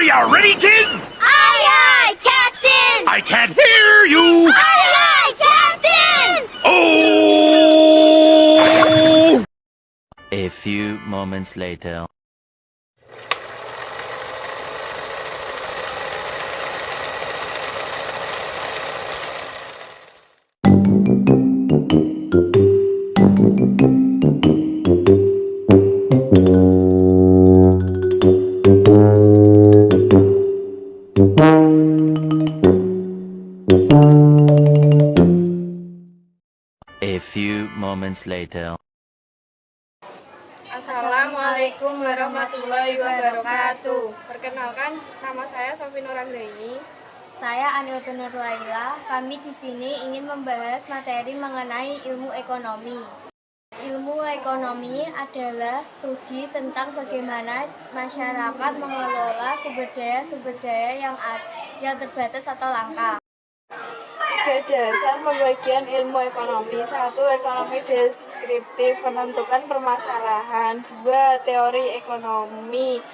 Are you ready, kids? Aye, aye, Captain! I can't hear you. Aye, aye, Captain! Oh! A few moments later. A few moments later. Assalamualaikum warahmatullahi wabarakatuh. Perkenalkan, nama saya Sofi Nuranggraini. Saya Aniutu Nur Laila. Kami di sini ingin membahas materi mengenai ilmu ekonomi. Ilmu ekonomi adalah studi tentang bagaimana masyarakat mengelola sumber daya yang terbatas atau langka. Tiga dasar pembagian ilmu ekonomi. 1. Ekonomi deskriptif, menentukan permasalahan. 2. Teori ekonomi,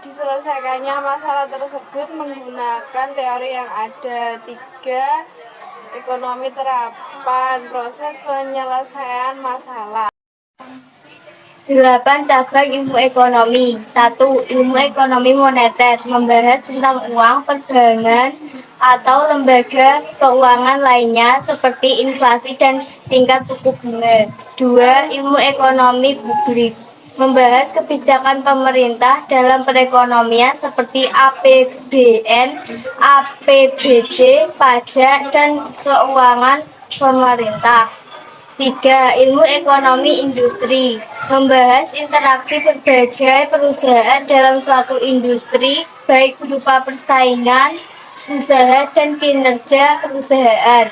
diselesaikannya masalah tersebut menggunakan teori yang ada. 3. Ekonomi terapan, proses penyelesaian masalah. 8 cabang ilmu ekonomi. 1. Ilmu ekonomi moneter, membahas tentang uang, perbankan, atau lembaga keuangan lainnya seperti inflasi dan tingkat suku bunga. 2. Ilmu ekonomi publik, membahas kebijakan pemerintah dalam perekonomian seperti APBN, APBD, pajak, dan keuangan pemerintah. 3. Ilmu ekonomi industri, membahas interaksi berbagai perusahaan dalam suatu industri, baik berupa persaingan, usaha, dan kinerja perusahaan.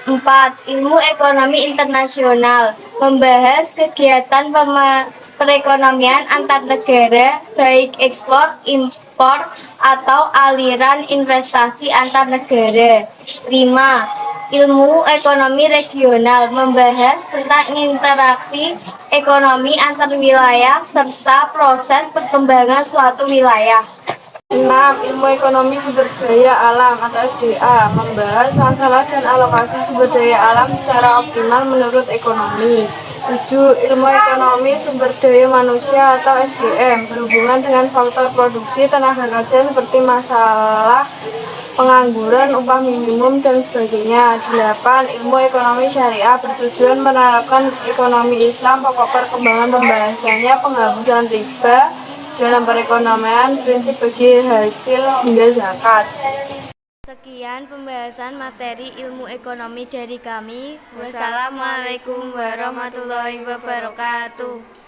4. Ilmu ekonomi internasional, membahas kegiatan perekonomian antar negara, baik ekspor, impor, atau aliran investasi antar negara. 5. Ilmu ekonomi regional, membahas tentang interaksi ekonomi antar wilayah serta proses perkembangan suatu wilayah. 6. Ilmu ekonomi sumber daya alam atau SDA, membahas masalah dan alokasi sumber daya alam secara optimal menurut ekonomi. 7. Ilmu ekonomi sumber daya manusia atau SDM, berhubungan dengan faktor produksi tenaga kerja seperti masalah pengangguran, upah minimum, dan sebagainya. 8. Ilmu ekonomi syariah, bertujuan menerapkan ekonomi Islam. Pokok perkembangan pembahasannya penghapusan riba dalam perekonomian, prinsip bagi hasil hingga zakat. Sekian pembahasan materi ilmu ekonomi dari kami. Wassalamualaikum warahmatullahi wabarakatuh.